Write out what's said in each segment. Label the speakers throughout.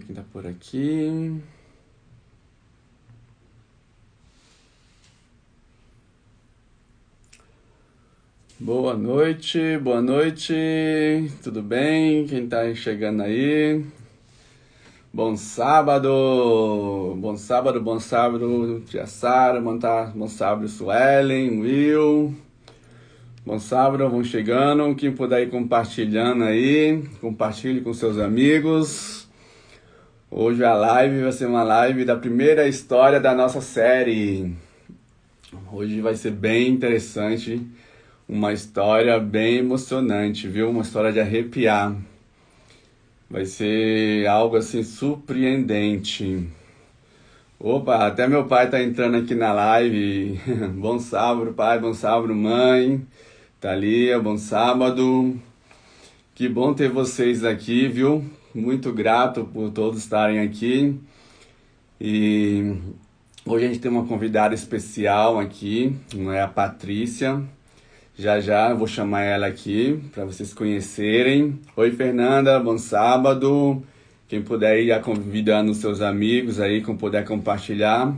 Speaker 1: ver quem tá por aqui. Boa noite, tudo bem? Quem tá chegando aí? Bom sábado, tia Sara, bom sábado, Suelen, Will. Bom sábado, vão chegando. Quem puder ir compartilhando aí, compartilhe com seus amigos. Hoje a live vai ser uma live da primeira história da nossa série. Hoje vai ser bem interessante, uma história bem emocionante, viu? Uma história de arrepiar. Vai ser algo assim surpreendente. Opa, até meu pai tá entrando aqui na live. Bom sábado, pai, bom sábado, mãe. Thalia, bom sábado. Que bom ter vocês aqui, viu? Muito grato por todos estarem aqui. E hoje a gente tem uma convidada especial aqui, não é a Patrícia. Já já eu vou chamar ela aqui para vocês conhecerem. Oi, Fernanda, bom sábado. Quem puder ir convidando seus amigos aí, quem puder compartilhar,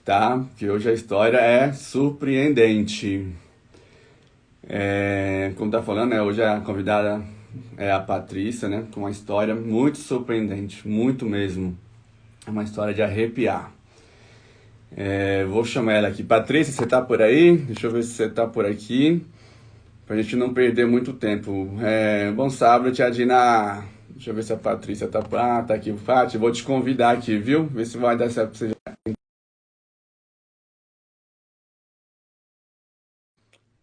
Speaker 1: tá? Que hoje a história é surpreendente. Como tá falando, né? Hoje a convidada é a Patrícia, né? Com uma história muito surpreendente, muito mesmo. É uma história de arrepiar. Vou chamar ela aqui. Patrícia, você tá por aí? Deixa eu ver se você tá por aqui. Pra gente não perder muito tempo. Bom sábado, tia Dina. Deixa eu ver se a Patrícia tá. Ah, tá aqui. Pati, vou te convidar aqui, viu? Ver se vai dar certo pra você.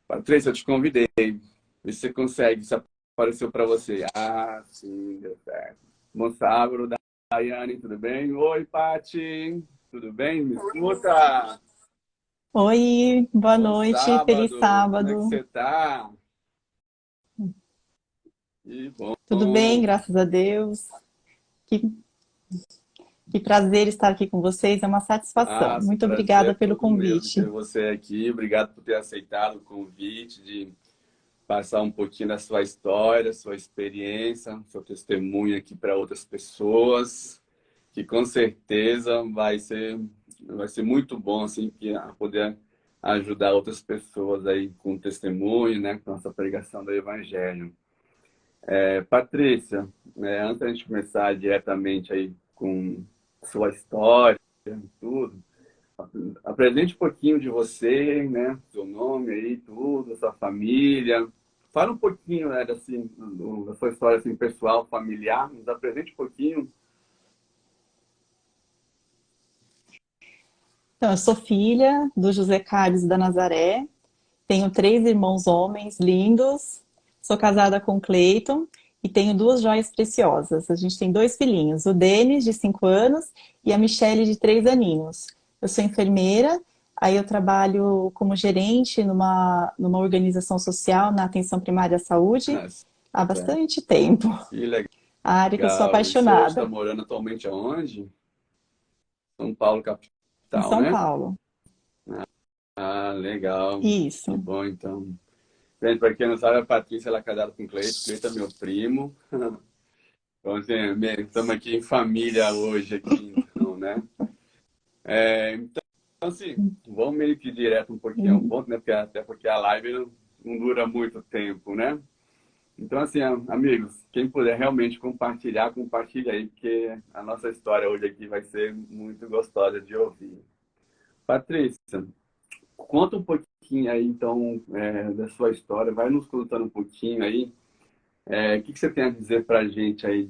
Speaker 1: Patrícia, eu te convidei. Vê se você consegue, se apareceu pra você. Ah, sim, deu certo. Bom sábado, Daiane, tudo bem? Oi, Pati. Tudo bem? Me escuta?
Speaker 2: Oi, boa
Speaker 1: Bom
Speaker 2: noite, feliz
Speaker 1: sábado. Como é que
Speaker 2: sábado.
Speaker 1: você tá? Que
Speaker 2: Tudo bem,
Speaker 1: bom.
Speaker 2: graças a Deus. Que, que prazer estar aqui com vocês, é uma satisfação.
Speaker 1: Ah, o
Speaker 2: Muito
Speaker 1: prazer é
Speaker 2: obrigada pelo
Speaker 1: todo meu de ter
Speaker 2: convite.
Speaker 1: você aqui. Obrigado por ter aceitado o convite, de passar um pouquinho da sua história, sua experiência, seu testemunho aqui para outras pessoas, que com certeza vai ser muito bom assim, poder ajudar outras pessoas aí com testemunho, né, com nossa pregação do Evangelho. Patrícia, antes da gente começar diretamente aí com sua história, tudo. Apresente um pouquinho de você, né? Seu nome aí, tudo, sua família. Fala um pouquinho, né, assim, da sua história assim, pessoal, familiar. Nos apresente um pouquinho.
Speaker 2: Então, eu sou filha do José Carlos da Nazaré, tenho três irmãos homens lindos, sou casada com o Cleiton e tenho duas joias preciosas. A gente tem dois filhinhos, o Denis, de 5 anos, e a Michele, de 3 aninhos. Eu sou enfermeira, aí eu trabalho como gerente numa organização social na atenção primária à saúde
Speaker 1: Ah,
Speaker 2: há
Speaker 1: certo.
Speaker 2: bastante tempo.
Speaker 1: Que
Speaker 2: A área que eu sou
Speaker 1: legal. E você hoje está
Speaker 2: apaixonada,
Speaker 1: morando atualmente aonde? São Paulo,
Speaker 2: em
Speaker 1: capital,
Speaker 2: São
Speaker 1: né?
Speaker 2: Paulo.
Speaker 1: Ah, legal. Que
Speaker 2: Isso.
Speaker 1: bom, então. Gente, para quem não sabe, a Patrícia ela é casada com o Cleito. Cleito é meu primo. Então, assim, estamos aqui em família hoje, aqui, então, né? Então, assim, vamos meio que direto um pouquinho ao
Speaker 2: Hum.
Speaker 1: ponto, né? Até porque a live não dura muito tempo, né? Então, assim, amigos, quem puder realmente compartilhar, compartilha aí, porque a nossa história hoje aqui vai ser muito gostosa de ouvir. Patrícia, conta um pouquinho aí, então, da sua história, vai nos contando um pouquinho aí, o que você tem a dizer pra gente aí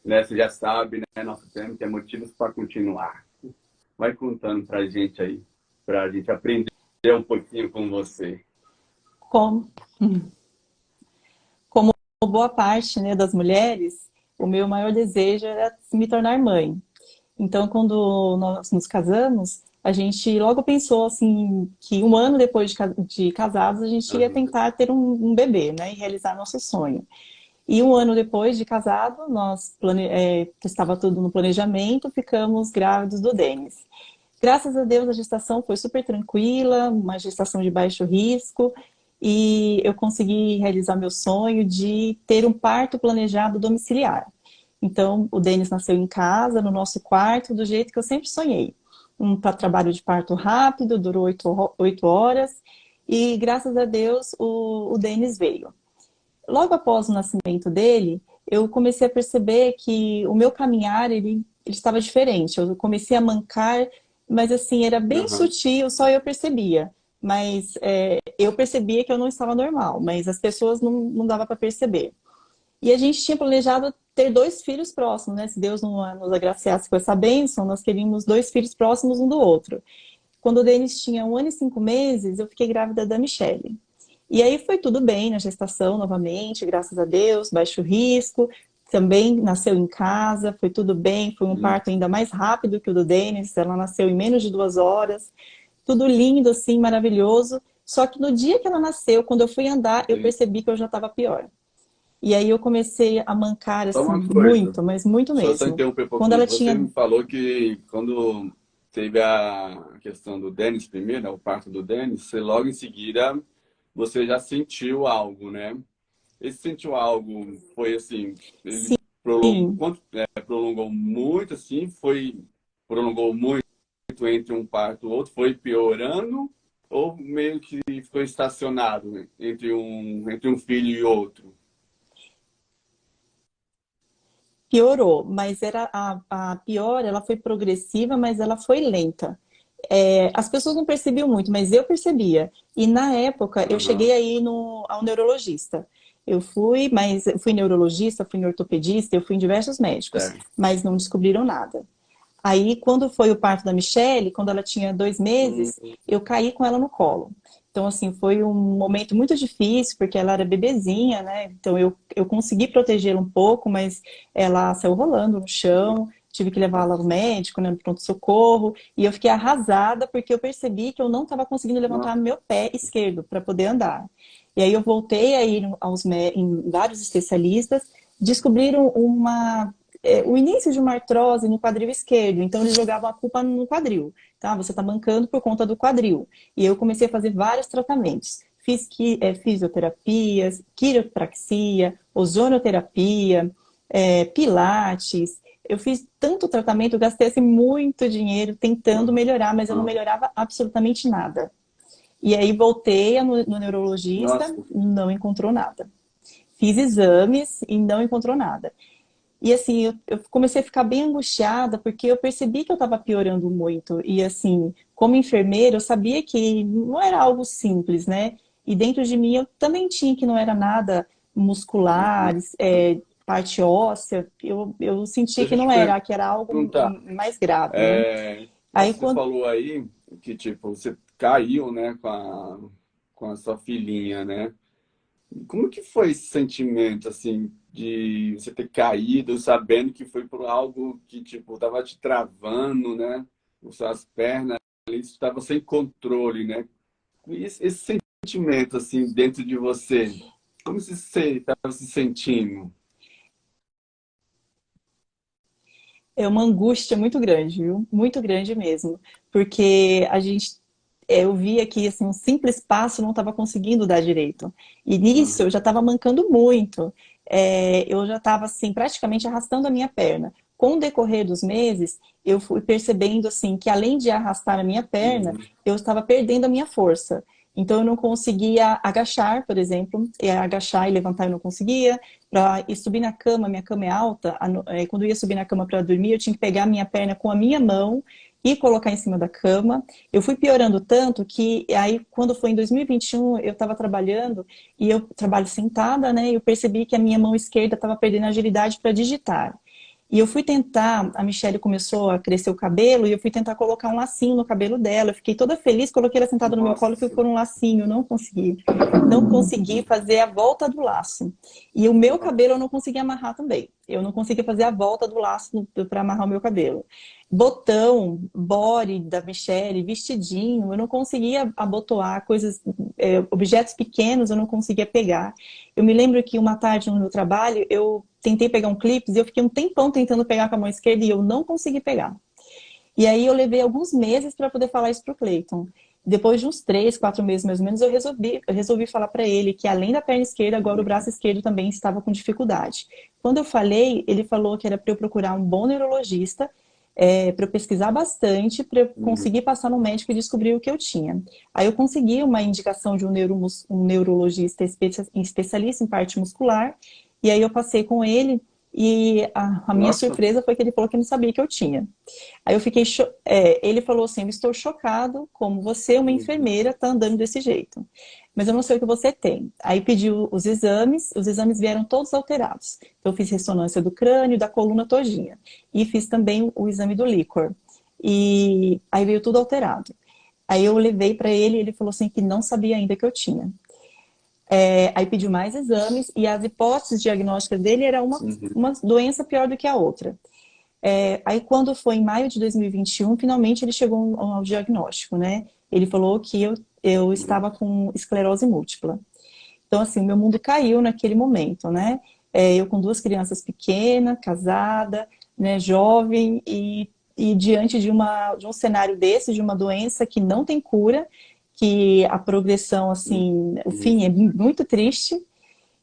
Speaker 1: né, você já sabe, né, nosso tema que é motivos para continuar. Vai contando pra gente aí, pra gente aprender um pouquinho com você.
Speaker 2: Como, como boa parte, né, das mulheres, o meu maior desejo era me tornar mãe. Então, quando nós nos casamos, a gente logo pensou assim que um ano depois de casados a gente ia
Speaker 1: Aham.
Speaker 2: tentar ter um bebê, né, e realizar nosso sonho. E um ano depois de casado, estava tudo no planejamento, ficamos grávidos do Denis. Graças a Deus a gestação foi super tranquila, uma gestação de baixo risco, e eu consegui realizar meu sonho de ter um parto planejado domiciliar. Então, o Denis nasceu em casa, no nosso quarto, do jeito que eu sempre sonhei. Um trabalho de parto rápido, durou 8 horas, e graças a Deus o Denis veio. Logo após o nascimento dele, eu comecei a perceber que o meu caminhar, ele estava diferente. Eu comecei a mancar, mas assim, era bem
Speaker 1: Aham.
Speaker 2: sutil, só eu percebia. Mas eu percebia que eu não estava normal, mas as pessoas não dava para perceber. E a gente tinha planejado ter 2 filhos próximos, né? Se Deus não nos agraciasse com essa bênção, nós queríamos 2 filhos próximos um do outro. Quando o Denis tinha 1 ano e 5 meses, eu fiquei grávida da Michelle. E aí foi tudo bem na gestação novamente, graças a Deus, baixo risco. Também nasceu em casa, foi tudo bem. Foi um
Speaker 1: Sim,
Speaker 2: parto ainda mais rápido que o do Denis. Ela nasceu em menos de 2 horas. Tudo lindo, assim, maravilhoso. Só que no dia que ela nasceu, quando eu fui andar, eu
Speaker 1: sim.
Speaker 2: percebi que eu já estava pior. E aí eu comecei a mancar,
Speaker 1: Só
Speaker 2: assim,
Speaker 1: uma coisa,
Speaker 2: muito, mas muito
Speaker 1: deixa eu só
Speaker 2: mesmo.
Speaker 1: interromper um
Speaker 2: Quando
Speaker 1: pouquinho.
Speaker 2: ela
Speaker 1: Você
Speaker 2: tinha.
Speaker 1: me falou que quando teve a questão do Denis primeiro, né, o parto do Denis, você logo em seguida você já sentiu algo, né? Esse sentiu algo foi assim, ele prolongou,
Speaker 2: Sim,
Speaker 1: prolongou muito assim, prolongou muito entre um parto e outro, foi piorando ou meio que ficou estacionado né, entre um filho e outro?
Speaker 2: piorou, mas era a pior, ela foi progressiva, mas ela foi lenta. As pessoas não percebiam muito, mas eu percebia. E na época eu cheguei
Speaker 1: Aham,
Speaker 2: aí ao neurologista. Eu fui, mas eu fui neurologista, fui em ortopedista, eu fui em diversos médicos,
Speaker 1: certo.
Speaker 2: mas não descobriram nada. Aí, quando foi o parto da Michelle, quando ela tinha 2 meses,
Speaker 1: Hum,
Speaker 2: eu caí com ela no colo. Então, assim, foi um momento muito difícil, porque ela era bebezinha, né? Então, eu consegui protegê-la um pouco, mas ela saiu rolando no chão, tive que levá-la ao médico, né, no pronto-socorro, e eu fiquei arrasada, porque eu percebi que eu não estava conseguindo levantar
Speaker 1: nossa,
Speaker 2: meu pé esquerdo para poder andar. E aí eu voltei a ir em vários especialistas, descobriram o início de uma artrose no quadril esquerdo, então eles jogavam a culpa no quadril, tá? Você está mancando por conta do quadril. E eu comecei a fazer vários tratamentos. Fiz fisioterapias, quiropraxia, ozonoterapia, pilates. Eu fiz tanto tratamento, eu gastei assim, muito dinheiro tentando melhorar, mas eu não
Speaker 1: aham.
Speaker 2: melhorava absolutamente nada. E aí voltei no neurologista,
Speaker 1: Nossa,
Speaker 2: não encontrou nada. Fiz exames e não encontrou nada. E assim, eu comecei a ficar bem angustiada porque eu percebi que eu estava piorando muito. E assim, como enfermeira, eu sabia que não era algo simples, né? E dentro de mim eu também tinha que não era nada muscular, parte óssea. Eu sentia
Speaker 1: deixa
Speaker 2: que
Speaker 1: eu te
Speaker 2: não era, que era algo
Speaker 1: perguntar.
Speaker 2: mais grave, né? Aí
Speaker 1: Você
Speaker 2: quando
Speaker 1: falou aí que tipo você caiu, né, com a sua filhinha, né? Como que foi esse sentimento assim de você ter caído, sabendo que foi por algo que tipo tava te travando, né? As suas pernas ali estavam sem controle, né? E esse sentimento assim dentro de você, como você estava se sentindo?
Speaker 2: é uma angústia muito grande, viu? Muito grande mesmo. Porque eu via que assim, um simples passo não estava conseguindo dar direito. E nisso eu
Speaker 1: Aham.
Speaker 2: já estava mancando muito. Eu já estava assim, praticamente arrastando a minha perna. Com o decorrer dos meses, eu fui percebendo assim que além de arrastar a minha perna,
Speaker 1: Uhum.
Speaker 2: eu estava perdendo a minha força. Então eu não conseguia agachar, por exemplo, agachar e levantar eu não conseguia. Para ir subir na cama, minha cama é alta, quando eu ia subir na cama para dormir, eu tinha que pegar a minha perna com a minha mão e colocar em cima da cama. Eu fui piorando tanto que aí, quando foi em 2021, eu estava trabalhando e eu trabalho sentada, né? E eu percebi que a minha mão esquerda estava perdendo agilidade para digitar. E eu fui tentar, a Michelle começou a crescer o cabelo, e eu fui tentar colocar um lacinho no cabelo dela. Eu fiquei toda feliz, coloquei ela sentada no meu colo e fui
Speaker 1: Nossa,
Speaker 2: pôr um lacinho. Não consegui. Não consegui fazer a volta do laço. E o meu
Speaker 1: nossa.
Speaker 2: cabelo eu não conseguia amarrar também. Eu não conseguia fazer a volta do laço para amarrar o meu cabelo. Botão, body da Michelle, vestidinho, eu não conseguia abotoar coisas, objetos pequenos eu não conseguia pegar. Eu me lembro que uma tarde no meu trabalho, eu tentei pegar um clipe e eu fiquei um tempão tentando pegar com a mão esquerda e eu não consegui pegar. E aí eu levei alguns meses para poder falar isso pro Cleiton. depois de uns 3, 4 meses mais ou menos, eu resolvi falar para ele que além da perna esquerda, agora o braço esquerdo também estava com dificuldade. Quando eu falei, ele falou que era para eu procurar um bom neurologista, para eu pesquisar bastante, para eu
Speaker 1: Uhum.
Speaker 2: conseguir passar no médico e descobrir o que eu tinha. Aí eu consegui uma indicação de um neurologista especialista em parte muscular, e aí eu passei com ele, e a minha
Speaker 1: Nossa.
Speaker 2: surpresa foi que ele falou que não sabia que eu tinha. Aí eu fiquei, ele falou assim, eu estou chocado como você, uma
Speaker 1: Uhum.
Speaker 2: enfermeira, está andando desse jeito. Mas eu não sei o que você tem. Aí pediu os exames vieram todos alterados. Então eu fiz ressonância do crânio, da coluna todinha. E fiz também o exame do líquor. E aí veio tudo alterado. Aí eu levei para ele e ele falou assim que não sabia ainda que eu tinha. Aí pediu mais exames e as hipóteses diagnósticas dele era
Speaker 1: Uhum.
Speaker 2: uma doença pior do que a outra. Aí quando foi em maio de 2021, finalmente ele chegou ao diagnóstico, né? Ele falou que eu estava com esclerose múltipla. Então, assim, o meu mundo caiu naquele momento, né? Eu com duas crianças pequenas, casada, né, jovem, e diante de um cenário desse, de uma doença que não tem cura, que a progressão, assim, o
Speaker 1: Uhum.
Speaker 2: fim é muito triste.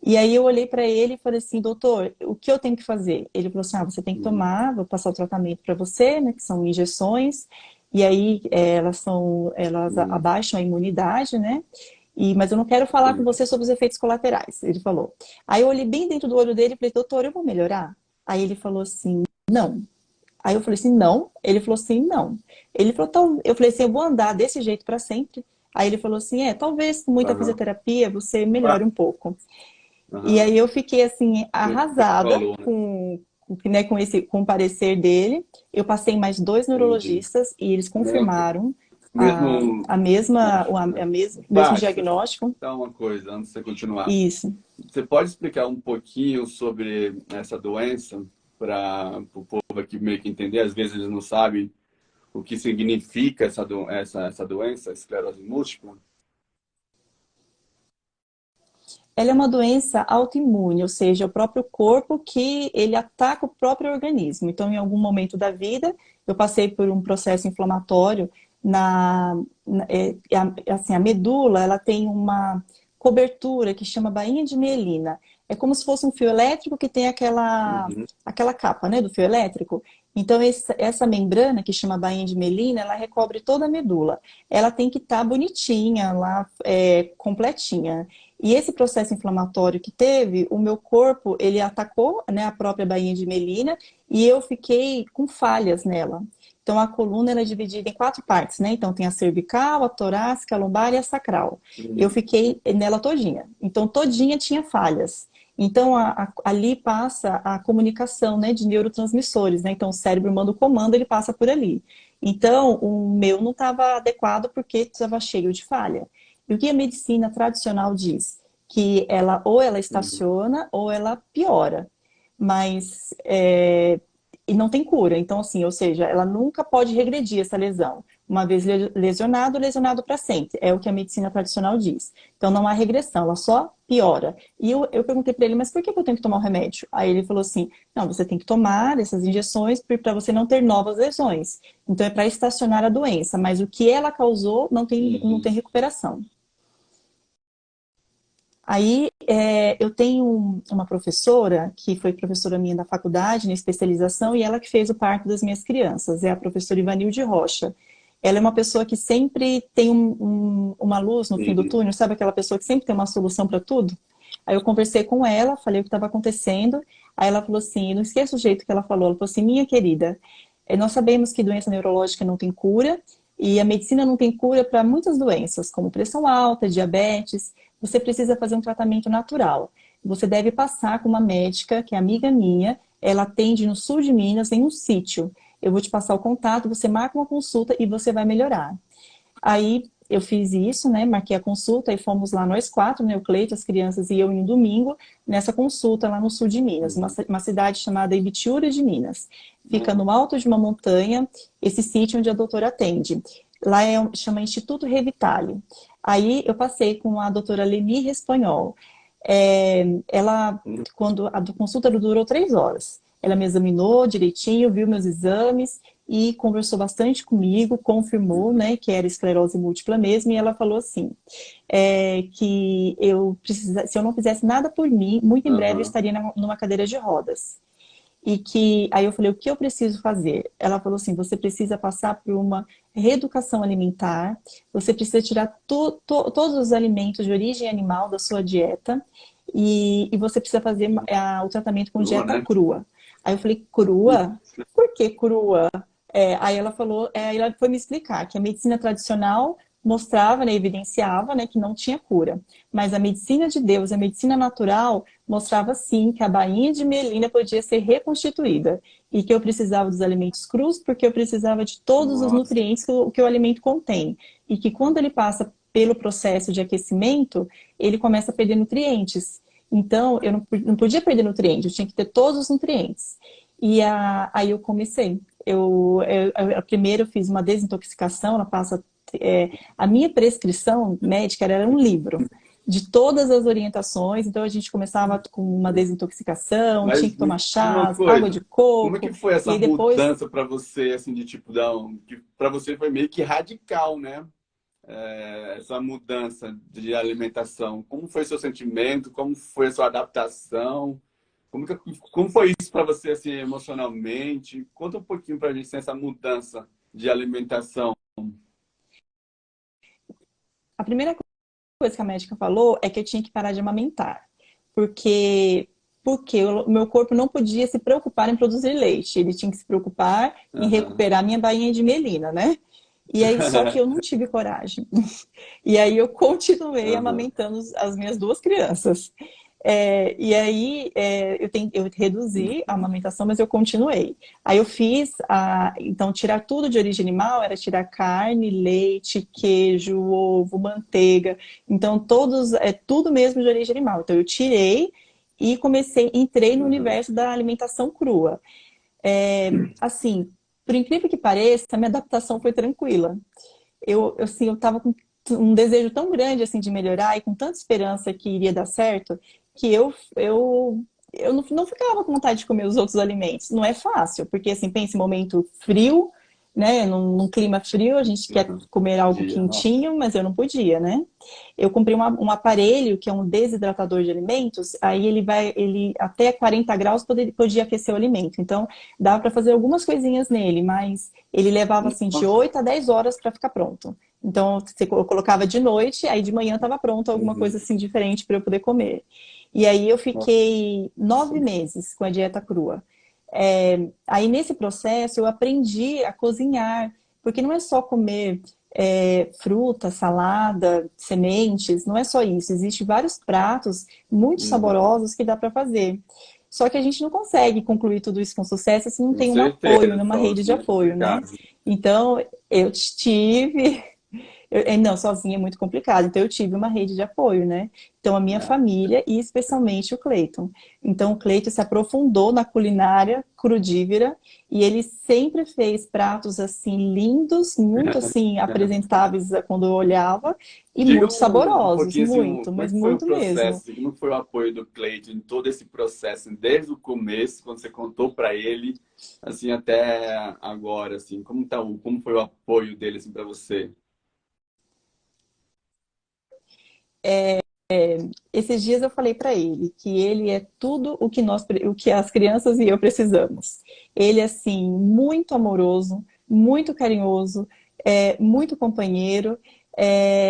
Speaker 2: E aí eu olhei para ele e falei assim, doutor, o que eu tenho que fazer? Ele falou assim, você tem que
Speaker 1: Uhum.
Speaker 2: tomar, vou passar o tratamento para você, né, que são injeções, e aí elas
Speaker 1: Uhum.
Speaker 2: abaixam a imunidade, né? Mas eu não quero falar com
Speaker 1: Sim.
Speaker 2: você sobre os efeitos colaterais, ele falou. Aí eu olhei bem dentro do olho dele e falei, doutor, eu vou melhorar? Aí ele falou assim, não. Aí eu falei assim, não. Ele falou assim, não. Ele falou, então, eu falei assim, eu vou andar desse jeito para sempre. Aí ele falou assim, talvez com muita
Speaker 1: Aham.
Speaker 2: fisioterapia você melhore
Speaker 1: Ah,
Speaker 2: um pouco. E
Speaker 1: aham.
Speaker 2: aí eu fiquei assim
Speaker 1: Foi o que você
Speaker 2: arrasada
Speaker 1: falou, né?
Speaker 2: né, com o parecer dele. Eu passei mais dois
Speaker 1: Entendi.
Speaker 2: neurologistas e eles
Speaker 1: Mesmo,
Speaker 2: confirmaram
Speaker 1: mesmo,
Speaker 2: o mesmo
Speaker 1: Bárbara,
Speaker 2: diagnóstico.
Speaker 1: tá uma coisa, antes de você continuar.
Speaker 2: Isso.
Speaker 1: Você pode explicar um pouquinho sobre essa doença para o povo aqui meio que entender? Às vezes eles não sabem o que significa essa doença, esclerose múltipla.
Speaker 2: Ela é uma doença autoimune, ou seja, o próprio corpo que ele ataca o próprio organismo. Então, em algum momento da vida, eu passei por um processo inflamatório assim, a medula, ela tem uma cobertura que chama bainha de mielina. É como se fosse um fio elétrico que tem
Speaker 1: Uhum.
Speaker 2: aquela capa, né, do fio elétrico. Então, essa membrana, que chama bainha de mielina, ela recobre toda a medula. Ela tem que estar bonitinha, lá, completinha. E esse processo inflamatório que teve, o meu corpo, ele atacou, né, a própria bainha de melina e eu fiquei com falhas nela. Então, a coluna ela é dividida em 4 partes, né? Então, tem a cervical, a torácica, a lombar e a sacral. Eu
Speaker 1: Uhum.
Speaker 2: fiquei nela todinha. Então, todinha tinha falhas. Então, ali passa a comunicação, né, de neurotransmissores, né? Então, o cérebro manda o comando, ele passa por ali. Então, o meu não estava adequado porque estava cheio de falha. E o que a medicina tradicional diz? Que ela ou ela
Speaker 1: Uhum.
Speaker 2: estaciona ou ela piora. Mas e não tem cura. Então, assim, ou seja, ela nunca pode regredir essa lesão. Uma vez lesionado, lesionado para sempre. É o que a medicina tradicional diz. Então, não há regressão, ela só piora. E eu perguntei para ele, mas por que eu tenho que tomar o remédio? Aí ele falou assim: não, você tem que tomar essas injeções para você não ter novas lesões. Então, é para estacionar a doença, mas o que ela causou não tem
Speaker 1: Uhum.
Speaker 2: recuperação. Aí eu tenho uma professora que foi professora minha da faculdade, na especialização, e ela que fez o parto das minhas crianças, é a professora Ivanilde Rocha. Ela é uma pessoa que sempre tem uma luz no fim do
Speaker 1: Uhum.
Speaker 2: túnel, sabe aquela pessoa que sempre tem uma solução para tudo? Aí eu conversei com ela, falei o que estava acontecendo, aí ela falou assim, não esqueça o jeito que ela falou assim, minha querida, nós sabemos que doença neurológica não tem cura, e a medicina não tem cura para muitas doenças, como pressão alta, diabetes, você precisa fazer um tratamento natural. Você deve passar com uma médica, que é amiga minha, ela atende no sul de Minas, em um sítio. Eu vou te passar o contato, você marca uma consulta e você vai melhorar. Aí eu fiz isso, né? Marquei a consulta e fomos lá nós quatro, né? O Cleito, as crianças e eu em um domingo, nessa consulta lá no sul de Minas, uma,
Speaker 1: Uhum.
Speaker 2: uma cidade chamada Ibitiúra de Minas. Fica
Speaker 1: Uhum.
Speaker 2: no alto de uma montanha, esse sítio onde a doutora atende. Lá chama Instituto Revitale. Aí eu passei com a doutora Leni Respanhol. Ela, quando a consulta durou 3 horas, ela me examinou direitinho, viu meus exames e conversou bastante comigo, confirmou, né, que era esclerose múltipla mesmo, e ela falou assim, que se eu não fizesse nada por mim, muito em breve eu
Speaker 1: Aham.
Speaker 2: estaria numa cadeira de rodas. E que aí eu falei, o que eu preciso fazer? Ela falou assim, você precisa passar por uma reeducação alimentar, você precisa tirar todos os alimentos de origem animal da sua dieta e você precisa fazer o tratamento com
Speaker 1: Crua,
Speaker 2: dieta
Speaker 1: né?
Speaker 2: crua. Aí eu falei, crua? Por que crua? Aí ela falou, aí ela foi me explicar que a medicina tradicional mostrava, né, evidenciava, né, que não tinha cura. Mas a medicina de Deus, a medicina natural, mostrava sim que a bainha de Melina podia ser reconstituída e que eu precisava dos alimentos crus porque eu precisava de todos os
Speaker 1: Nossa.
Speaker 2: nutrientes que o alimento contém. E que quando ele passa pelo processo de aquecimento, ele começa a perder nutrientes. Então, eu não podia perder nutrientes, eu tinha que ter todos os nutrientes. Aí eu comecei. Primeiro eu fiz uma desintoxicação, ela passa. A minha prescrição médica era um livro de todas as orientações, então a gente começava com uma desintoxicação, tinha
Speaker 1: Mas
Speaker 2: que tomar
Speaker 1: me diz uma
Speaker 2: chás, água de
Speaker 1: coisa, como é que
Speaker 2: coco,
Speaker 1: foi
Speaker 2: e
Speaker 1: essa
Speaker 2: aí depois
Speaker 1: mudança para você, assim, de tipo, que para você foi meio que radical, né? Essa mudança de alimentação. Como foi seu sentimento? Como foi a sua adaptação? Como foi isso para você, assim, emocionalmente? Conta um pouquinho para a gente assim, essa mudança de alimentação.
Speaker 2: a primeira coisa que a médica falou é que eu tinha que parar de amamentar, porque o meu corpo não podia se preocupar em produzir leite, ele tinha que se preocupar em
Speaker 1: Aham.
Speaker 2: recuperar minha bainha de melina, né? E aí, só que eu não tive coragem. E aí eu continuei
Speaker 1: Aham.
Speaker 2: amamentando as minhas duas crianças. E aí eu reduzi a amamentação, mas eu continuei. Aí eu fiz então tirar tudo de origem animal era tirar carne, leite, queijo, ovo, manteiga. Então tudo mesmo de origem animal. Então eu tirei e entrei no
Speaker 1: Aham.
Speaker 2: universo da alimentação crua. Assim, por incrível que pareça, a minha adaptação foi tranquila. Assim, eu tava com um desejo tão grande, assim, de melhorar e com tanta esperança que iria dar certo, que eu não ficava com vontade de comer os outros alimentos. Não é fácil, porque, assim, pensa em momento frio, né? Num clima frio, a gente quer
Speaker 1: Aham.
Speaker 2: comer algo
Speaker 1: Dia, nossa.
Speaker 2: quentinho, mas eu não podia, né? Eu comprei um aparelho que é um desidratador de alimentos, aí ele até 40 graus podia aquecer o alimento. Então, dava para fazer algumas coisinhas nele, mas ele levava assim de
Speaker 1: Nossa.
Speaker 2: 8 a 10 horas para ficar pronto. Então, eu colocava de noite, aí de manhã estava pronto alguma
Speaker 1: Uhum.
Speaker 2: coisa assim diferente para eu poder comer. E aí eu fiquei 9 meses com a dieta crua. Aí nesse processo eu aprendi a cozinhar, porque não é só comer fruta, salada, sementes, não é só isso. Existem vários pratos muito
Speaker 1: Uhum.
Speaker 2: saborosos que dá para fazer. Só que a gente não consegue concluir tudo isso com sucesso se não
Speaker 1: Com
Speaker 2: tem um apoio,
Speaker 1: certeza,
Speaker 2: numa rede de
Speaker 1: sozinho é
Speaker 2: apoio, né?
Speaker 1: complicado.
Speaker 2: Então, eu tive não, sozinha é muito complicado. Então, eu tive uma rede de apoio, né? Então, a minha
Speaker 1: É.
Speaker 2: família e especialmente o Cleiton. Então, o Cleiton se aprofundou na culinária crudívera e ele sempre fez pratos assim lindos, muito assim apresentáveis quando eu olhava e
Speaker 1: Diga
Speaker 2: muito
Speaker 1: um
Speaker 2: saborosos,
Speaker 1: pouquinho assim,
Speaker 2: muito,
Speaker 1: como é
Speaker 2: mas
Speaker 1: que foi o
Speaker 2: muito
Speaker 1: processo,
Speaker 2: mesmo.
Speaker 1: assim, como foi o apoio do Cleiton em todo esse processo, desde o começo, quando você contou para ele, assim, até agora, assim, como foi o apoio dele, assim, para você?
Speaker 2: Esses dias eu falei para ele que ele é tudo o que as crianças e eu precisamos. Ele é assim muito amoroso, muito carinhoso, muito companheiro,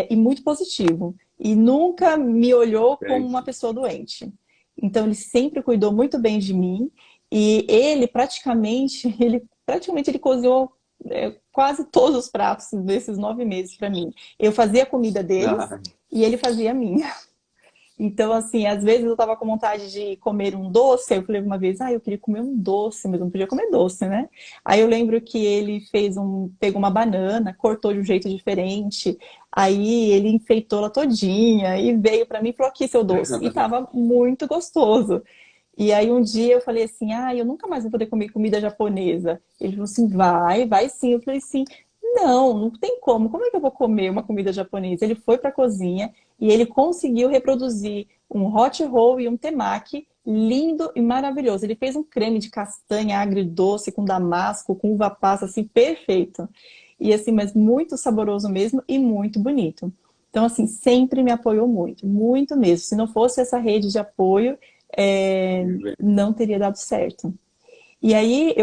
Speaker 2: e muito positivo. E nunca me olhou como uma
Speaker 1: Gente,
Speaker 2: pessoa doente. Então ele sempre cuidou muito bem de mim e ele praticamente ele cozinhou quase todos os pratos desses 9 meses para mim. Eu fazia a comida deles
Speaker 1: ah,
Speaker 2: e ele fazia a minha. Então, assim, às vezes eu tava com vontade de comer um doce, aí eu falei uma vez, eu queria comer um doce, mas eu não podia comer doce, né? Aí eu lembro que ele pegou uma banana, cortou de um jeito diferente, aí ele enfeitou ela todinha e veio pra mim e falou, aqui seu doce. E tava muito gostoso. E aí um dia eu falei assim, eu nunca mais vou poder comer comida japonesa. Ele falou assim, vai sim. Eu falei assim, não tem como. Como é que eu vou comer uma comida japonesa? Ele foi para a cozinha e ele conseguiu reproduzir um hot roll e um temaki lindo e maravilhoso. Ele fez um creme de castanha agridoce com damasco, com uva passa, assim, perfeito. E assim, mas muito saboroso mesmo e muito bonito. Então, assim, sempre me apoiou muito, muito mesmo. Se não fosse essa rede de apoio, não teria dado certo. E aí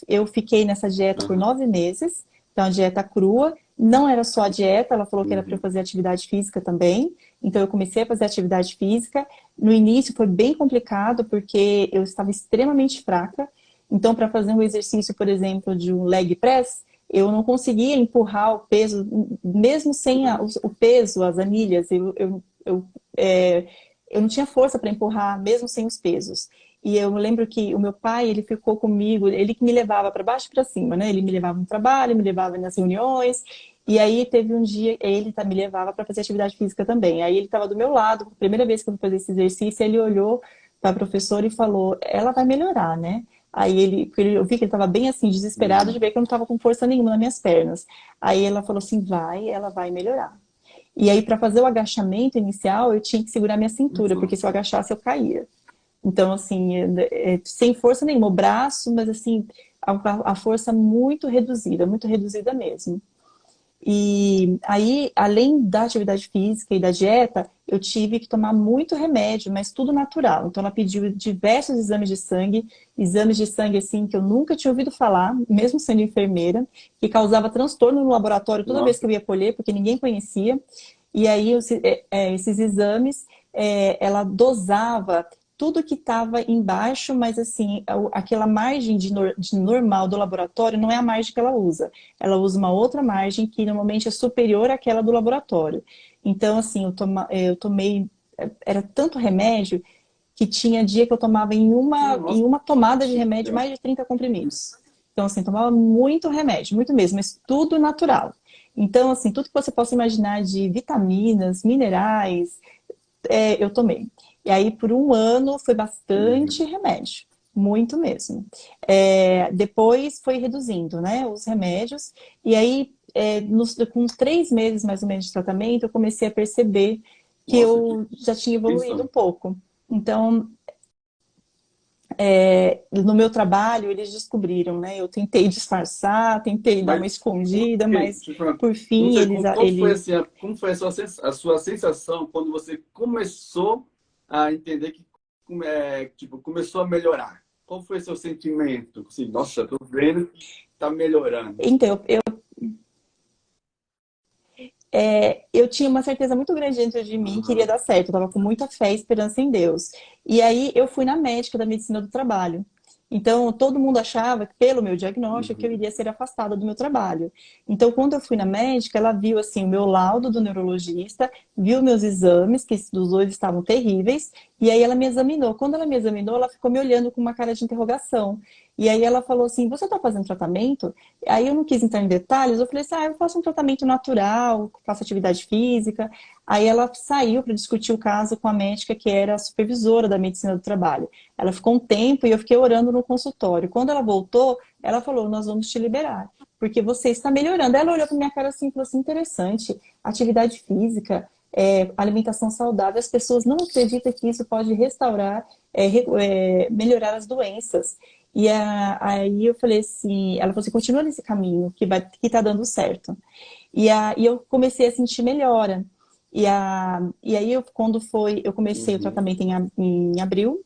Speaker 2: eu fiquei nessa dieta por
Speaker 1: Aham.
Speaker 2: 9 meses, então a dieta crua. Não era só a dieta, ela falou que era para eu
Speaker 1: Uhum.
Speaker 2: fazer atividade física também. Então eu comecei a fazer atividade física. No início foi bem complicado porque eu estava extremamente fraca. Então para fazer um exercício, por exemplo, de um leg press, eu não conseguia empurrar o peso, mesmo sem o peso, as anilhas. Eu não tinha força para empurrar, mesmo sem os pesos. E eu lembro que o meu pai, ele ficou comigo, ele que me levava para baixo e para cima, né? Ele me levava no trabalho, me levava nas reuniões. E aí teve um dia, me levava para fazer atividade física também. Aí ele estava do meu lado, a primeira vez que eu fui fazer esse exercício, ele olhou para a professora e falou: "Ela vai melhorar, né?" Aí eu vi que ele estava bem assim, desesperado de
Speaker 1: Uhum.
Speaker 2: ver que eu não estava com força nenhuma nas minhas pernas. Aí ela falou assim: ela vai melhorar. E aí, para fazer o agachamento inicial, eu tinha que segurar minha cintura, porque se eu
Speaker 1: Nossa.
Speaker 2: agachasse, eu caía. Então, assim, sem força nenhuma, o braço, mas assim, a força muito reduzida mesmo. E aí, além da atividade física e da dieta, eu tive que tomar muito remédio, mas tudo natural. Então, ela pediu diversos exames de sangue assim que eu nunca tinha ouvido falar, mesmo sendo enfermeira, que causava transtorno no laboratório toda vez que
Speaker 1: Nossa.
Speaker 2: eu ia colher, porque ninguém conhecia. E aí, esses exames, ela dosava tudo que estava embaixo, mas assim, aquela margem de normal do laboratório não é a margem que ela usa. Ela usa uma outra margem que normalmente é superior àquela do laboratório. Então, assim, eu tomei, era tanto remédio que tinha dia que eu tomava em
Speaker 1: Nossa.
Speaker 2: uma tomada de remédio mais de 30 comprimidos. Então, assim, tomava muito remédio, muito mesmo, mas tudo natural. Então, assim, tudo que você possa imaginar de vitaminas, minerais, eu tomei. E aí, por um ano, foi bastante
Speaker 1: Uhum.
Speaker 2: remédio. Muito mesmo. Depois foi reduzindo, né, os remédios. E aí, com 3 meses mais ou menos de tratamento, eu comecei a perceber que
Speaker 1: Nossa, que
Speaker 2: eu já tinha evoluído um
Speaker 1: pensão.
Speaker 2: pouco. Então, no meu trabalho, eles descobriram, né? Eu tentei disfarçar, tentei dar uma
Speaker 1: Mas
Speaker 2: escondida,
Speaker 1: deixa
Speaker 2: mas
Speaker 1: eu falar,
Speaker 2: por
Speaker 1: não
Speaker 2: fim,
Speaker 1: sei, qual foi
Speaker 2: eles
Speaker 1: assim, como foi a sua sensação quando você começou a entender que tipo, começou a melhorar? Qual foi o seu sentimento? Assim, nossa, tô vendo que tá melhorando.
Speaker 2: então, eu tinha uma certeza muito grande dentro de mim que iria
Speaker 1: Aham.
Speaker 2: dar certo. Eu estava com muita fé e esperança em Deus. E aí eu fui na médica da medicina do trabalho. Então, todo mundo achava, que, pelo meu diagnóstico, que eu
Speaker 1: Uhum.
Speaker 2: iria ser afastada do meu trabalho. Então, quando eu fui na médica, ela viu assim o meu laudo do neurologista, viu meus exames, que dos dois estavam terríveis, e aí ela me examinou. Quando ela me examinou, ela ficou me olhando com uma cara de interrogação. E aí ela falou assim: "Você está fazendo tratamento?" Aí eu não quis entrar em detalhes, eu falei assim: "Eu faço um tratamento natural, faço atividade física." Aí ela saiu para discutir o caso com a médica que era a supervisora da medicina do trabalho. Ela ficou um tempo e eu fiquei orando no consultório. Quando ela voltou, ela falou: "Nós vamos te liberar, porque você está melhorando." Ela olhou para minha cara assim e falou assim: "Interessante, atividade física, alimentação saudável, as pessoas não acreditam que isso pode restaurar, melhorar as doenças." Aí eu falei assim, ela falou assim: "Continua nesse caminho que tá dando certo." E eu comecei a sentir melhora. E aí eu comecei o
Speaker 1: Uhum.
Speaker 2: tratamento em abril,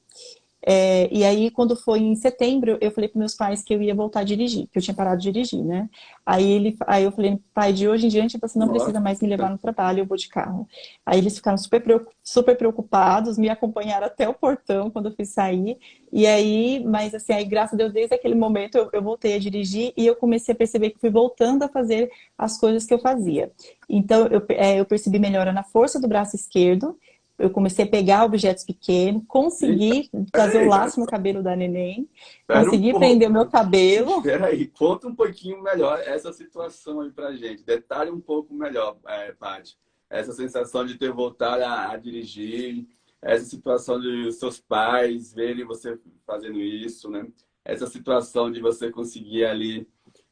Speaker 2: e aí, quando foi em setembro, eu falei para meus pais que eu ia voltar a dirigir, que eu tinha parado de dirigir, né? Aí eu falei: "Pai, de hoje em diante você não precisa
Speaker 1: Nossa.
Speaker 2: mais me levar no trabalho, eu vou de carro." Aí eles ficaram super preocupados, me acompanharam até o portão quando eu fui sair. E aí, mas assim, aí, graças a Deus, desde aquele momento eu voltei a dirigir e eu comecei a perceber que fui voltando a fazer as coisas que eu fazia. Então, eu percebi melhora na força do braço esquerdo. Eu comecei a pegar objetos pequenos,
Speaker 1: Eita,
Speaker 2: consegui fazer o
Speaker 1: peraí,
Speaker 2: laço no cabelo da neném,
Speaker 1: espera um
Speaker 2: consegui prender o meu
Speaker 1: pouco.
Speaker 2: cabelo.
Speaker 1: Espera aí, conta um pouquinho melhor essa situação aí pra gente. Detalhe um pouco melhor, Paty. Essa sensação de ter voltado a dirigir, essa situação de os seus pais verem você fazendo isso, né? Essa situação de você conseguir ali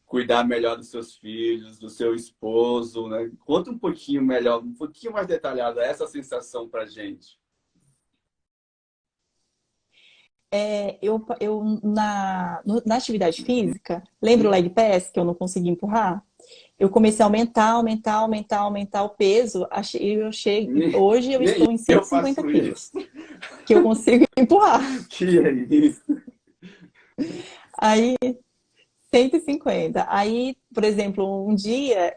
Speaker 1: cuidar melhor dos seus filhos, do seu esposo, né? Conta um pouquinho melhor, um pouquinho mais detalhado essa sensação pra gente.
Speaker 2: Na atividade física, lembra o leg press que eu não consegui empurrar? Eu comecei a aumentar o peso. Hoje eu
Speaker 1: Nem
Speaker 2: estou em
Speaker 1: eu
Speaker 2: 150
Speaker 1: faço
Speaker 2: quilos,
Speaker 1: isso.
Speaker 2: que eu consigo empurrar.
Speaker 1: Que é isso?
Speaker 2: Aí 150. Aí, por exemplo, um dia,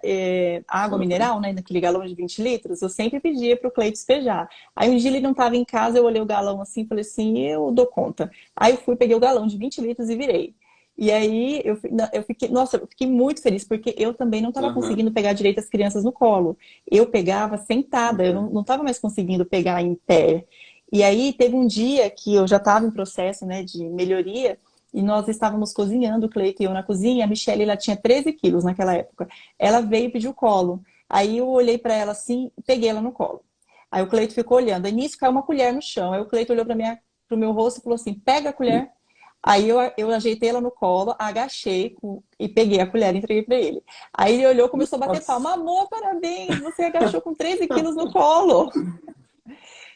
Speaker 2: água mineral, né, naquele galão de 20 litros, eu sempre pedia para o Cleito despejar. Aí um dia ele não estava em casa, eu olhei o galão assim e falei assim, eu dou conta. Aí eu fui, peguei o galão de 20 litros e virei. E aí eu fiquei, nossa, eu fiquei muito feliz, porque eu também não estava
Speaker 1: Aham,
Speaker 2: conseguindo pegar direito as crianças no colo. Eu pegava sentada, eu
Speaker 1: entendo.
Speaker 2: não estava mais conseguindo pegar em pé. E aí teve um dia que eu já estava em processo, né, de melhoria, e nós estávamos cozinhando, o Cleito e eu na cozinha. A Michelle, ela tinha 13 quilos naquela época. Ela veio e pediu colo. Aí eu olhei para ela assim, e peguei ela no colo. Aí o Cleito ficou olhando. Aí nisso caiu uma colher no chão. Aí o Cleito olhou para o meu rosto e falou assim: pega a colher. Aí eu ajeitei ela no colo, agachei e peguei a colher e entreguei para ele. Aí ele olhou e começou a bater
Speaker 1: Nossa.
Speaker 2: palma. Amor, parabéns, você agachou com 13 quilos no colo.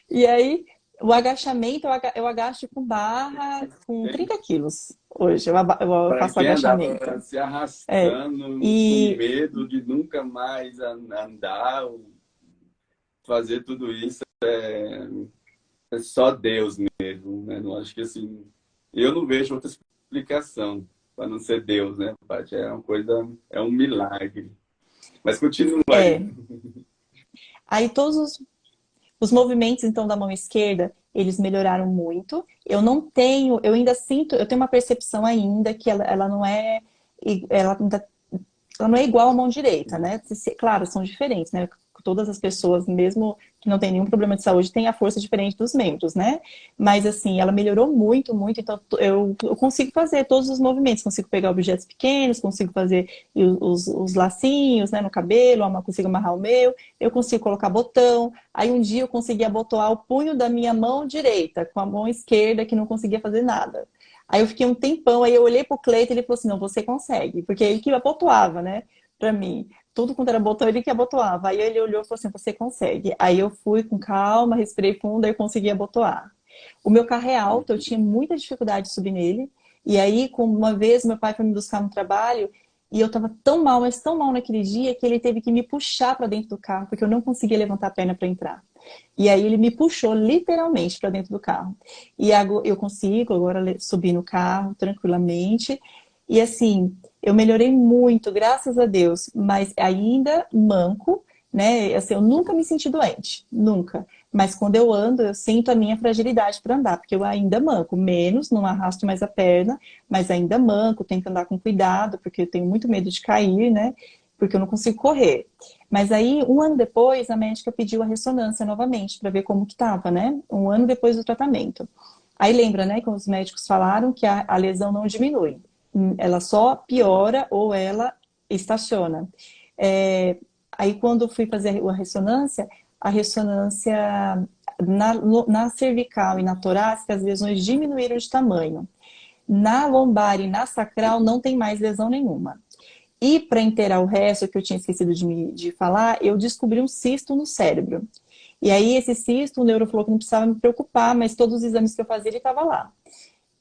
Speaker 2: E aí, o agachamento, eu agacho com barra com 30 quilos hoje. Eu
Speaker 1: Para
Speaker 2: faço
Speaker 1: quem andava
Speaker 2: agachamento.
Speaker 1: se
Speaker 2: É.
Speaker 1: arrastando com
Speaker 2: E
Speaker 1: medo de nunca mais andar, ou fazer tudo isso, é só Deus mesmo, né? Não acho que assim, eu não vejo outra explicação para não ser Deus, né, Paty? É uma coisa, é um milagre. Mas continua aí.
Speaker 2: é. Aí os movimentos, então, da mão esquerda, eles melhoraram muito. Eu ainda sinto, eu tenho uma percepção ainda que ela não é, ela ainda ela não é igual à mão direita, né? Claro, são diferentes, né? Todas as pessoas, mesmo que não tenham nenhum problema de saúde, têm a força diferente dos membros, né? Mas, assim, ela melhorou muito, muito. Então, eu consigo fazer todos os movimentos. Consigo pegar objetos pequenos, consigo fazer os lacinhos, né, no cabelo, consigo amarrar o meu. Eu consigo colocar botão. Aí, um dia, eu consegui abotoar o punho da minha mão direita com a mão esquerda, que não conseguia fazer nada. Aí eu fiquei um tempão, aí eu olhei pro Cleiton e ele falou assim, não, você consegue. Porque ele que abotoava, né, pra mim. Tudo quanto era botão, ele que abotoava. Aí ele olhou e falou assim, você consegue. Aí eu fui com calma, respirei fundo, aí eu consegui abotoar. O meu carro é alto, eu tinha muita dificuldade de subir nele. E aí, uma vez, meu pai foi me buscar no trabalho e eu tava tão mal, mas tão mal naquele dia, que ele teve que me puxar para dentro do carro, porque eu não conseguia levantar a perna para entrar. E aí ele me puxou literalmente para dentro do carro. E eu consigo agora subir no carro tranquilamente. E assim, eu melhorei muito, graças a Deus, mas ainda manco, né? Assim, eu nunca me senti doente, nunca. Mas quando eu ando, eu sinto a minha fragilidade para andar, porque eu ainda manco, menos, não arrasto mais a perna, mas ainda manco, tenho que andar com cuidado, porque eu tenho muito medo de cair, né? Porque eu não consigo correr. Mas aí, um ano depois, a médica pediu a ressonância novamente para ver como que estava, né? Um ano depois do tratamento. Aí lembra, né, que os médicos falaram que a lesão não diminui, ela só piora ou ela estaciona. Aí quando eu fui fazer a ressonância na cervical e na torácica, as lesões diminuíram de tamanho. Na lombar e na sacral não tem mais lesão nenhuma. E para inteirar o resto, que eu tinha esquecido de falar, eu descobri um cisto no cérebro. E aí, esse cisto, o neuro falou que não precisava me preocupar, mas todos os exames que eu fazia, ele estava lá.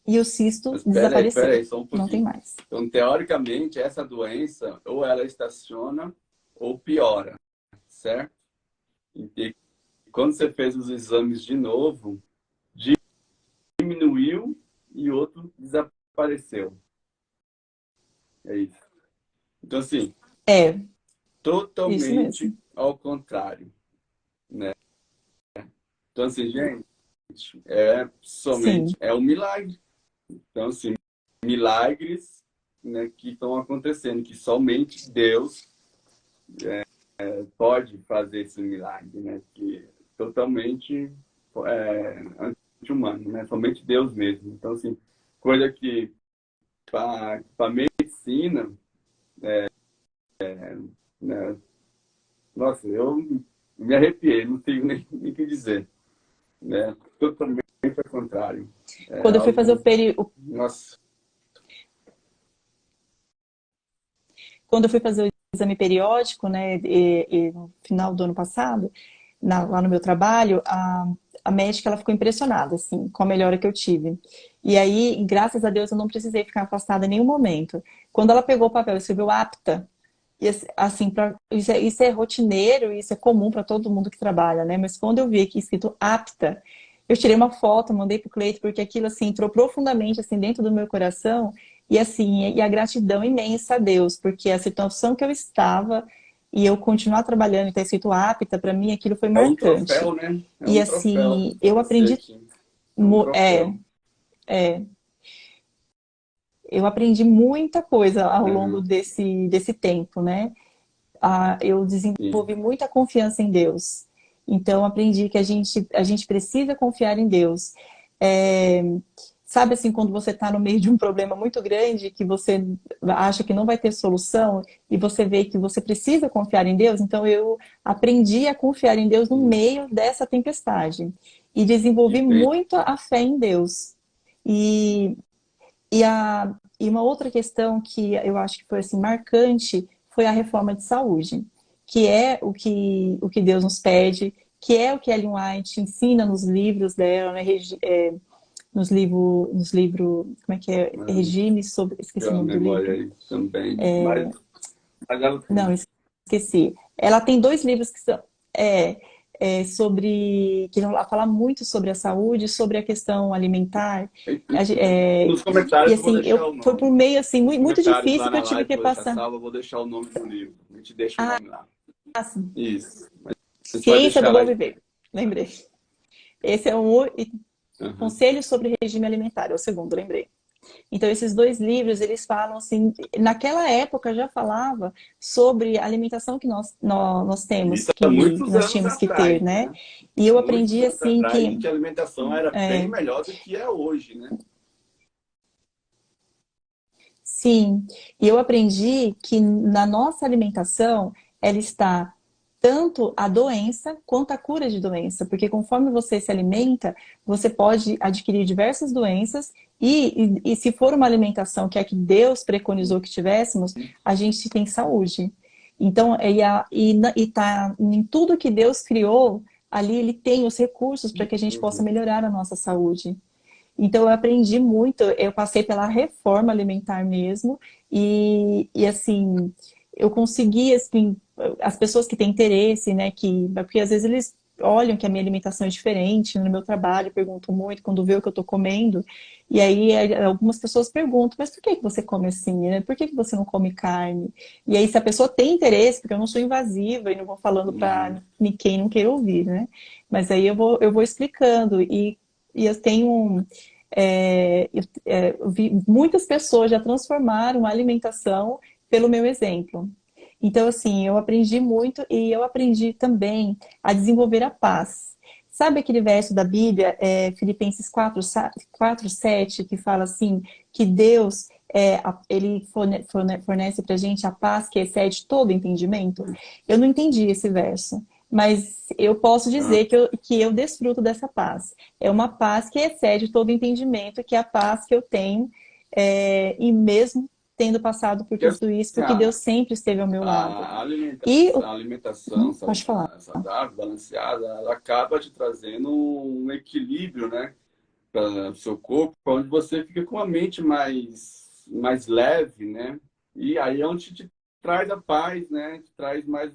Speaker 2: E o cisto
Speaker 1: Mas
Speaker 2: desapareceu.
Speaker 1: pera aí, só um
Speaker 2: Não tem
Speaker 1: pouquinho.
Speaker 2: mais.
Speaker 1: Então, teoricamente, essa doença, ou ela estaciona ou piora, certo? E quando você fez os exames de novo, diminuiu e outro desapareceu. É isso. Então, assim,
Speaker 2: É, isso
Speaker 1: totalmente
Speaker 2: mesmo.
Speaker 1: ao contrário, né? Então, assim, gente, é somente,
Speaker 2: Sim,
Speaker 1: é um milagre. Então, assim, milagres, né, que estão acontecendo, que somente Deus pode fazer esse milagre, né? Que é totalmente anti-humano, né? Somente Deus mesmo. Então, assim, coisa que para a medicina, né? Nossa, eu me arrepiei, não tenho nem o que dizer, né? Totalmente ao contrário. É
Speaker 2: quando eu fui fazer
Speaker 1: algo, nossa,
Speaker 2: quando eu fui fazer o exame periódico, né, no final do ano passado, lá no meu trabalho, a médica ela ficou impressionada assim, com a melhora que eu tive. E aí, graças a Deus, eu não precisei ficar afastada em nenhum momento. Quando ela pegou o papel e escreveu apta, e assim, isso é rotineiro, isso é comum para todo mundo que trabalha, né? Mas quando eu vi aqui escrito apta, eu tirei uma foto, mandei pro Cleito, porque aquilo assim entrou profundamente assim dentro do meu coração e assim, e a gratidão imensa a Deus, porque a situação que eu estava e eu continuar trabalhando e ter escrito apta, para mim aquilo foi
Speaker 1: É um
Speaker 2: marcante.
Speaker 1: troféu, né? É
Speaker 2: E
Speaker 1: um troféu
Speaker 2: assim,
Speaker 1: para
Speaker 2: eu
Speaker 1: você
Speaker 2: aprendi,
Speaker 1: aqui. É um
Speaker 2: é,
Speaker 1: troféu.
Speaker 2: é, eu aprendi muita coisa ao longo
Speaker 1: Uhum.
Speaker 2: desse tempo, né? Eu
Speaker 1: Sim.
Speaker 2: desenvolvi muita confiança em Deus. Então, aprendi que a gente precisa confiar em Deus. É, sabe assim, quando você está no meio de um problema muito grande, que você acha que não vai ter solução, e você vê que você precisa confiar em Deus, então eu aprendi a confiar em Deus no
Speaker 1: Sim.
Speaker 2: meio dessa tempestade. E
Speaker 1: E
Speaker 2: desenvolvi
Speaker 1: tem.
Speaker 2: muito a fé em Deus. E e uma outra questão que eu acho que foi assim marcante foi a reforma de saúde, que é o que Deus nos pede, que é o que Ellen White ensina nos livros dela, né? Nos livros, como é que é?
Speaker 1: Mano,
Speaker 2: Regime sobre, esqueci o
Speaker 1: pela
Speaker 2: nome do
Speaker 1: memória
Speaker 2: livro.
Speaker 1: aí também. Mas ela
Speaker 2: Não,
Speaker 1: tem.
Speaker 2: esqueci. Ela tem dois livros que são é, sobre que ela fala muito sobre a saúde, sobre a questão alimentar.
Speaker 1: Nos
Speaker 2: E
Speaker 1: comentários eu vou
Speaker 2: assim,
Speaker 1: deixar o
Speaker 2: foi por
Speaker 1: nome.
Speaker 2: meio assim
Speaker 1: Nos
Speaker 2: muito
Speaker 1: comentários lá
Speaker 2: difícil que
Speaker 1: na
Speaker 2: eu tive
Speaker 1: live,
Speaker 2: que
Speaker 1: vou deixar
Speaker 2: passar.
Speaker 1: salvo, eu vou deixar o nome do livro. A gente deixa o nome lá.
Speaker 2: Assim,
Speaker 1: Isso. A gente vai
Speaker 2: Ciência do
Speaker 1: deixar lá.
Speaker 2: Bom Viver. Lembrei. Esse é um
Speaker 1: Uhum.
Speaker 2: Conselho sobre Regime Alimentar, é o segundo, lembrei. Então, esses dois livros, eles falam assim, naquela época já falava sobre a alimentação que nós temos,
Speaker 1: Isso há
Speaker 2: que
Speaker 1: muitos
Speaker 2: nós
Speaker 1: anos
Speaker 2: tínhamos que ter,
Speaker 1: atrás,
Speaker 2: né?
Speaker 1: né?
Speaker 2: E eu
Speaker 1: Muitos
Speaker 2: aprendi
Speaker 1: anos
Speaker 2: assim
Speaker 1: atrás, em
Speaker 2: que
Speaker 1: que a alimentação era bem melhor do que é hoje, né?
Speaker 2: sim, e eu aprendi que na nossa alimentação ela está tanto a doença quanto a cura de doença, porque conforme você se alimenta, você pode adquirir diversas doenças e se for uma alimentação que é a que Deus preconizou que tivéssemos, a gente tem saúde. Então, e tá em tudo que Deus criou, ali ele tem os recursos para que a gente possa
Speaker 1: Uhum.
Speaker 2: melhorar a nossa saúde. Então, eu aprendi muito, eu passei pela reforma alimentar mesmo, e assim, eu consegui, assim, as pessoas que têm interesse, né, porque às vezes eles olham que a minha alimentação é diferente no meu trabalho, perguntam muito quando vê o que eu estou comendo, e aí algumas pessoas perguntam, mas por que que você come assim, né? Por que que você não come carne? E aí, se a pessoa tem interesse, porque eu não sou invasiva e não vou falando
Speaker 1: Uhum.
Speaker 2: para quem não queira ouvir, né? Mas aí eu vou explicando, e eu tenho eu vi muitas pessoas já transformaram a alimentação pelo meu exemplo. Então, assim, eu aprendi muito e eu aprendi também a desenvolver a paz. Sabe aquele verso da Bíblia, Filipenses 4:7, que fala assim, que Deus, ele fornece para a gente a paz que excede todo entendimento? Eu não entendi esse verso, mas eu posso
Speaker 1: Ah,
Speaker 2: dizer que eu desfruto dessa paz. É uma paz que excede todo entendimento, que é a paz que eu tenho, e mesmo tendo passado por
Speaker 1: porque assim,
Speaker 2: tudo isso, porque Deus sempre esteve ao meu lado. E,
Speaker 1: a alimentação
Speaker 2: pode falar.
Speaker 1: saudável, balanceada, ela acaba te trazendo um equilíbrio, né, para o seu corpo, onde você fica com a mente mais leve, né? E aí é onde te traz a paz, né? Te traz mais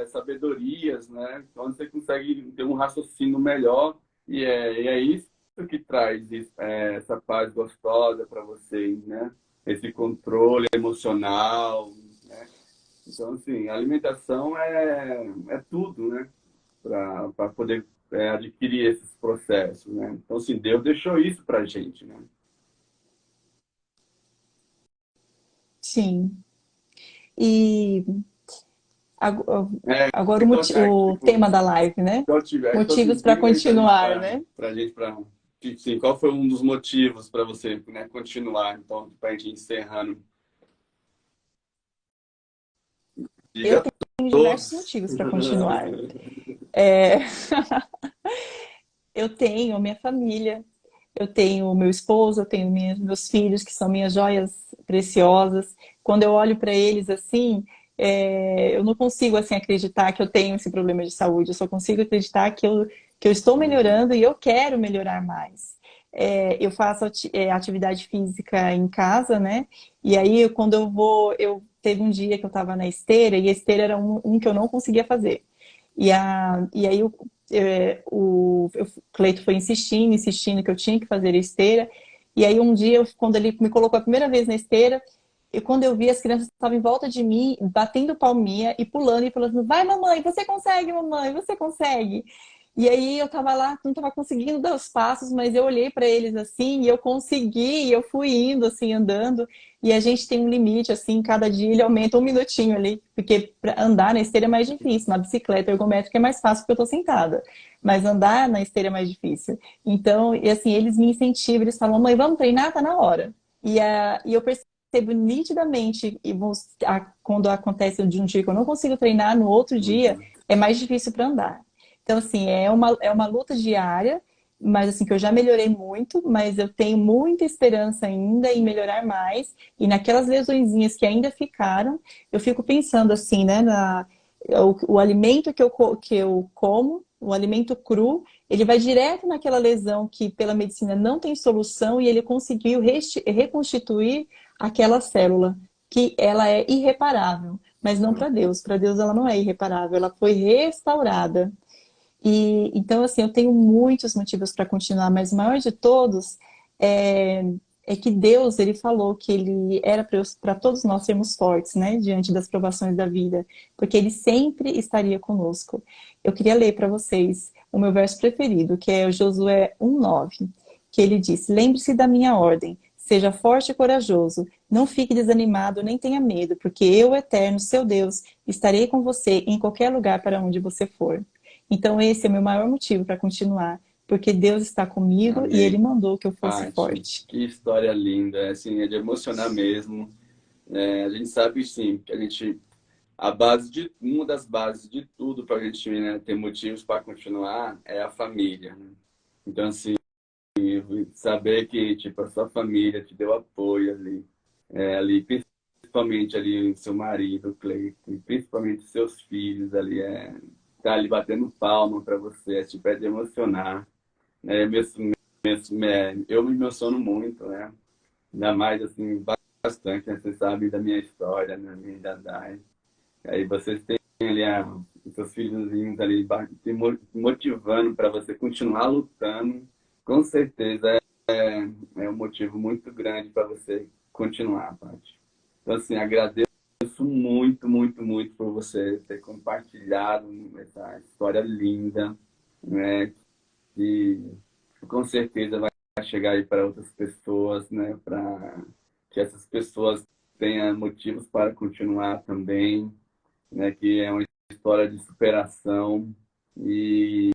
Speaker 1: sabedorias, né? Onde você consegue ter um raciocínio melhor e é isso que traz essa paz gostosa para você, né? Esse controle emocional, né? Então, assim, a alimentação é tudo, né? Para poder adquirir esses processos, né? Então, assim, Deus deixou isso para a gente, né?
Speaker 2: Sim. E agora o,
Speaker 1: Então, assim,
Speaker 2: o
Speaker 1: tipo,
Speaker 2: tema da live, né?
Speaker 1: então, então, assim,
Speaker 2: Motivos para
Speaker 1: diga aí
Speaker 2: continuar, né?
Speaker 1: pra gente, sim, qual foi um dos motivos para você, né, continuar? Então, para a gente ir encerrando,
Speaker 2: Eu
Speaker 1: diga
Speaker 2: tenho diversos
Speaker 1: todos.
Speaker 2: motivos para continuar. É, eu tenho minha família, eu tenho meu esposo, eu tenho meus filhos, que são minhas joias preciosas. Quando eu olho para eles assim, eu não consigo assim acreditar que eu tenho esse problema de saúde. Eu só consigo acreditar que eu estou melhorando e eu quero melhorar mais. Eu faço atividade física em casa, né? E aí, quando eu vou, eu teve um dia que eu estava na esteira e a esteira era um que eu não conseguia fazer. E aí o Cleito foi insistindo, insistindo que eu tinha que fazer a esteira. E aí um dia, quando ele me colocou a primeira vez na esteira, e quando eu vi, as crianças estavam em volta de mim, batendo palminha e pulando e falando: vai, mamãe, você consegue, mamãe, você consegue. E aí eu tava lá, não tava conseguindo dar os passos, mas eu olhei para eles assim e eu consegui, e eu fui indo assim, andando. E a gente tem um limite, assim, cada dia ele aumenta um minutinho ali, porque para andar na esteira é mais difícil, na bicicleta ergométrica é mais fácil porque eu tô sentada, mas andar na esteira é mais difícil. Então, e assim, eles me incentivam, eles falam: mãe, vamos treinar, tá na hora. E eu percebo nitidamente, quando acontece de um dia que eu não consigo treinar, no outro dia
Speaker 1: Uhum.
Speaker 2: é mais difícil para andar. Então, assim, é uma luta diária, mas assim, que eu já melhorei muito, mas eu tenho muita esperança ainda em melhorar mais. E naquelas lesõezinhas que ainda ficaram, eu fico pensando assim, né, o alimento que eu como, o alimento cru, ele vai direto naquela lesão que pela medicina não tem solução e ele conseguiu reconstituir aquela célula, que ela é irreparável, mas não para Deus. Para Deus ela não é irreparável, ela foi restaurada. E então, assim, eu tenho muitos motivos para continuar, mas o maior de todos é, é que Deus, ele falou que ele era para todos nós sermos fortes, né, diante das provações da vida, porque ele sempre estaria conosco. Eu queria ler para vocês o meu verso preferido, que é o Josué 1:9, que ele diz: lembre-se da minha ordem, seja forte e corajoso, não fique desanimado nem tenha medo, porque eu, Eterno, seu Deus, estarei com você em qualquer lugar para onde você for. Então, esse é o meu maior motivo para continuar, porque Deus está comigo e Ele
Speaker 1: Amém.
Speaker 2: mandou que eu fosse
Speaker 1: Paty,
Speaker 2: forte.
Speaker 1: que história linda, assim, é de emocionar mesmo. A gente sabe, sim, que uma das bases de tudo para a gente, né, ter motivos para continuar é a família, né? Então, assim, saber que, tipo, a sua família te deu apoio ali, principalmente ali o seu marido, o Cleiton, e principalmente os seus filhos ali, tá ali batendo palma para você, tipo, é de emocionar. Eu me emociono muito, né? Ainda mais, assim, bastante, né? Você sabe da minha história, né? Minha da Dai. Aí vocês têm ali os seus filhozinhos ali te motivando para você continuar lutando. Com certeza é um motivo muito grande para você continuar, Paty. Então, assim, agradeço muito, muito, muito por você ter compartilhado essa história linda, né? Que com certeza vai chegar aí para outras pessoas, né? Para que essas pessoas tenham motivos para continuar também, né? Que é uma história de superação e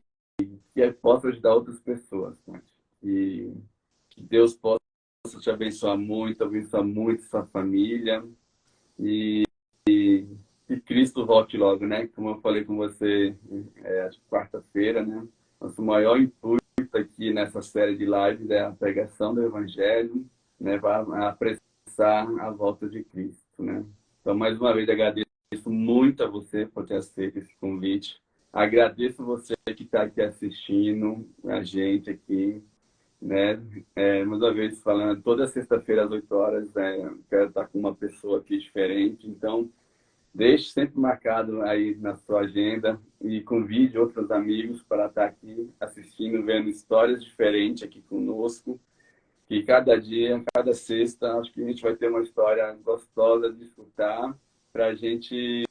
Speaker 1: que possa ajudar outras pessoas, né? E que Deus possa te abençoar muito sua família e que Cristo volte logo, né? Como eu falei com você, acho que quarta-feira, né? Nosso maior intuito aqui nessa série de lives é a pregação do Evangelho, né? Para apressar a volta de Cristo, né? Então, mais uma vez, agradeço muito a você por ter aceito esse convite. Agradeço você que está aqui assistindo a gente aqui, né? Mais uma vez falando, toda sexta-feira às 8 horas, quero estar com uma pessoa aqui diferente. Então, deixe sempre marcado aí na sua agenda e convide outros amigos para estar aqui assistindo, vendo histórias diferentes aqui conosco. Que cada dia, cada sexta, acho que a gente vai ter uma história gostosa de escutar para a gente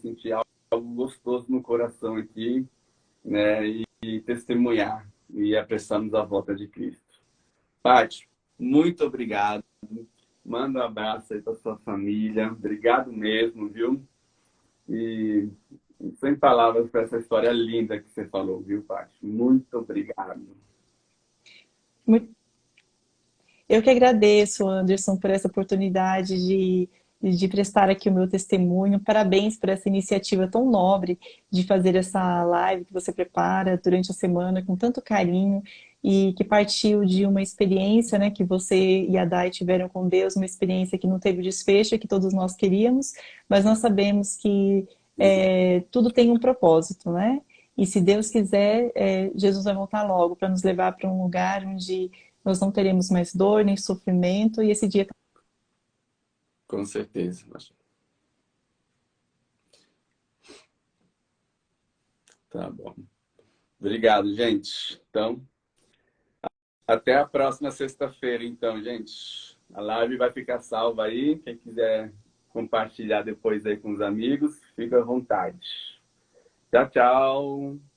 Speaker 1: sentir algo gostoso no coração aqui, né? E testemunhar e apressarmos a volta de Cristo. Paty, muito obrigado. Manda um abraço aí para sua família. Obrigado mesmo, viu? E sem palavras para essa história linda que você falou, viu, Paty? Muito obrigado.
Speaker 2: Eu que agradeço, Anderson, por essa oportunidade de prestar aqui o meu testemunho. Parabéns por essa iniciativa tão nobre de fazer essa live que você prepara durante a semana com tanto carinho e que partiu de uma experiência, né, que você e a Dai tiveram com Deus, uma experiência que não teve o desfecho que todos nós queríamos, mas nós sabemos que tudo tem um propósito, né? E se Deus quiser, Jesus vai voltar logo para nos levar para um lugar onde nós não teremos mais dor nem sofrimento, e esse dia
Speaker 1: Com certeza. Tá bom. Obrigado, gente. Então, até a próxima sexta-feira, então, gente. A live vai ficar salva aí. Quem quiser compartilhar depois aí com os amigos, fica à vontade. Tchau, tchau.